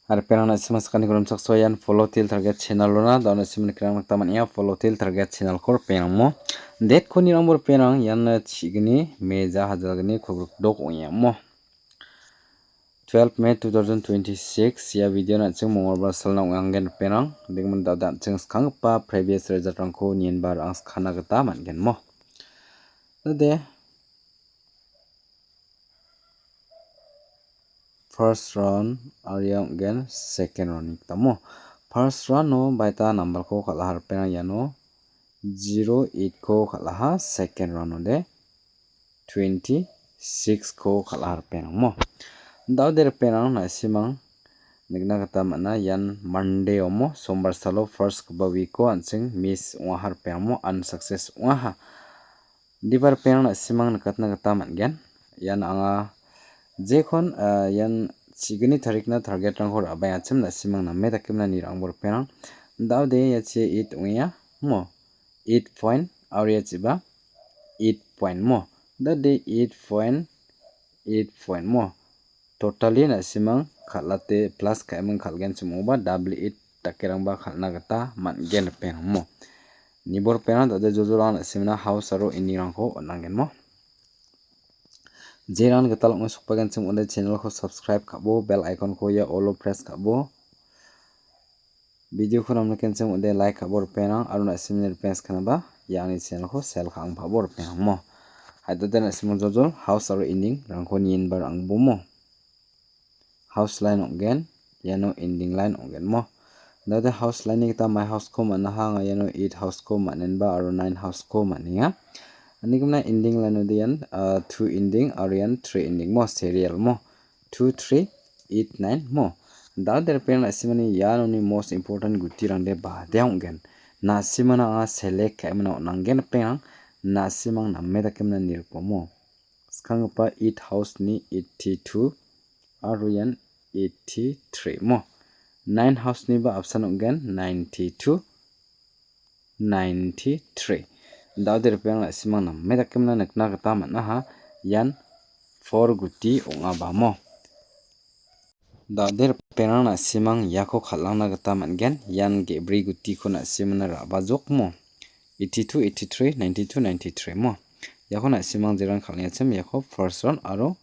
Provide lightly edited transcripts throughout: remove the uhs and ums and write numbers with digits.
Arpenang na simas kan kurum saksoyan follow til target channel lona da na siman kran taman ya follow til target channel kor penang mo det ko ni rambor penang yan na chigni meja hajalgni khobruk dok oya mo 12 May 2026 ya video na chung mongorbar salna anggen penang dingmun da da chung skang pa previous result rangko nien bar ang khana gata mangen mo de first round ariang gen second round tamo first round no baita number ko khala harpena yano 08 ko khala ha second round no de 26 ko khala harpena mo daw der penang na simang nigna kata mana yan monday omo sombar salo first ba week ko ansing miss wa harpena mo unsuccess wa ha dibar penang na simang nakatna kata mangen yan anga जेखन यान चिगनि तारिखना टारगेट रंग हर आबाय आचम ना सिमां ना मेदा केमना नि रंग बर पेना दाव दे याचे 8 उया मो 8 point और याचिबा 8 point मो द दे 8 point मो टोटली ना सिमां खालाते प्लस कायमन खालगेन समुबा डबल 8 takerangba khalna gata mangen pen mo nibor pena da jojola na simna house aro ini rangko onangen mo Jeran gatal mo sukpagan chung on channel ko subscribe kabo bell icon ko ya all press kabo video ko namna ken chung on like kabo penang aruna simner pens kanaba yani channel ko sel khang phabor penang mo haida den simon jojol house aro ending rangko nien bar ang bomo house line ongen yano ending line ongen mo dada house line ni ta my house ko manna ha nga yano 8 house ko manen ba aro 9 house ko mania ani kumna ending line odian 2 ending arian 3 ending mo serial mo 2 3 8 9 mo da der pen asimani yan oni most important guti rang de ba deonggen na simana a select kaimna onangen pen na simang namme da kemna nirpo mo skangpa 8 house ni 82 arian 83 mo 9 house ni ba option ongen 92 93 Dauder peng la simang nam meda kemna nakna kata manna ha yan 4 guti onga bamo Dauder peng na simang yako khalangna kata mangen yan gebri guti ko na simana ra bajok mo 82 83 92 93 mo yako na simang jiran khalnya chem yako first round aro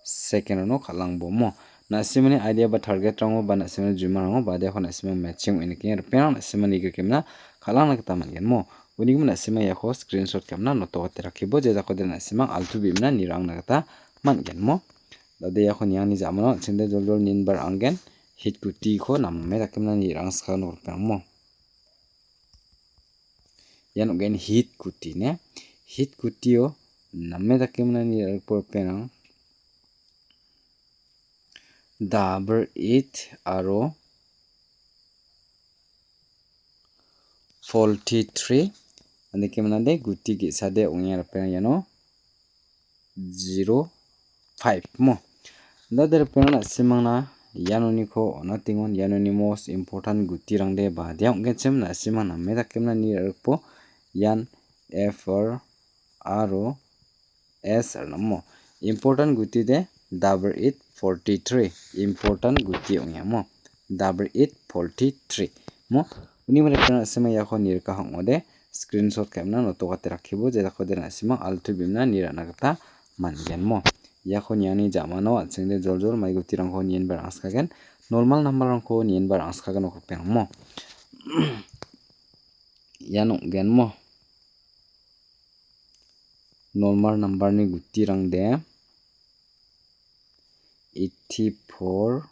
second round no khalang bo mo na simani idea ba target rango ba na simani juma rango ba de khona simang matching enikin peng na simani ge kemna khalangna kata mangen mo Uning mana sima ya ko screenshot kamna noto tera kibo je ja ko de na sima altu bimna nirang na kata mangen mo dade ya ko nyang ni jamano chinde joljol nin bar angen hit guti ko namme da kamna nirang ska no mo yan ogen hit guti ne hit guti o namme da kamna nirang por penang double 8 aro 43 Ande kemanade guti ge sade ongya pena yano 05 mo dader pena simangna yanoni ko onatingon yanoni most important guti rangde ba dia ongechem na simangna meda kemna ni rpo yan f aro s arnamo important guti de 8843 important guti ongya mo 8843 mo uni mare pena simang yako nirka hangode screenshot kamna noto gate rakhibo je dako de nasima altu bimna nirana gata mangen mo yako nyani jamano achingde joljol mai guti rangko nien bar askagen normal number rangko nien bar askagen okpeng mo yano gen mo normal number ni guti rang de 84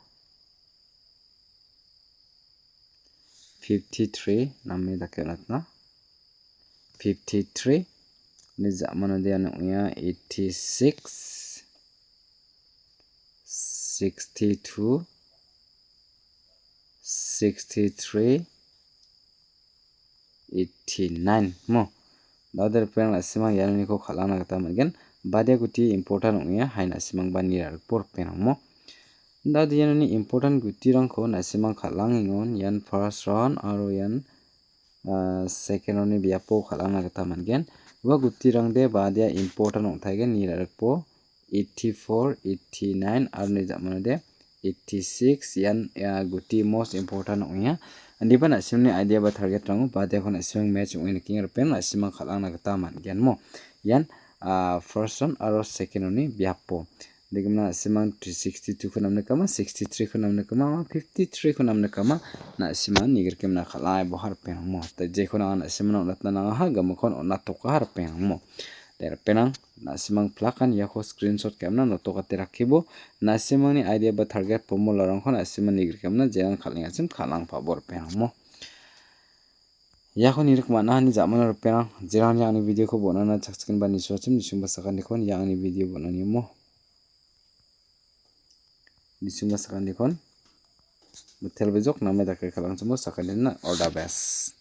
53 namme dakenatna 53 ni zamana de ano ya 86 62 63 89 mo dauder peng la simang yanani ko khalana kata magen bade guti important ongya haina simang banira por peng mo dad yanani important guti rangko na simang khalang ingon yan first round aro yan second round ni biapo khalana kata mangen wa guti rang de badia important ongthaigen nirarpo 84 89 arni jamana de 86 yan guti most important ongya andi ban asimni idea ba target rango ba de kon asim match ongin king pen asimang khalang na gata man gen mo yan first one aro second one ni biapo digna asimang 362 khunamne kama 63 khunamne kama 53 khunamne kama na asimang nigir kemna khalai bo har pen mo ta je khona asimang natna na ha gam kon onato ka har pen mo der penang na simang plakan ya ko screenshot kemna noto ka terakhibo na simang ni idea ba target formula rang khona simang nigir kemna jeang khaling asim khalang pabor penang mo ya ko nirik mana ni zaman ro penang jerang yang ni video ko bonana chakskin ba ni sochim ni sumba sakan ni kon yang ni video bonani mo ni sumba sakan ni kon betel bejok namai dakai khalang sumo sakan na order bas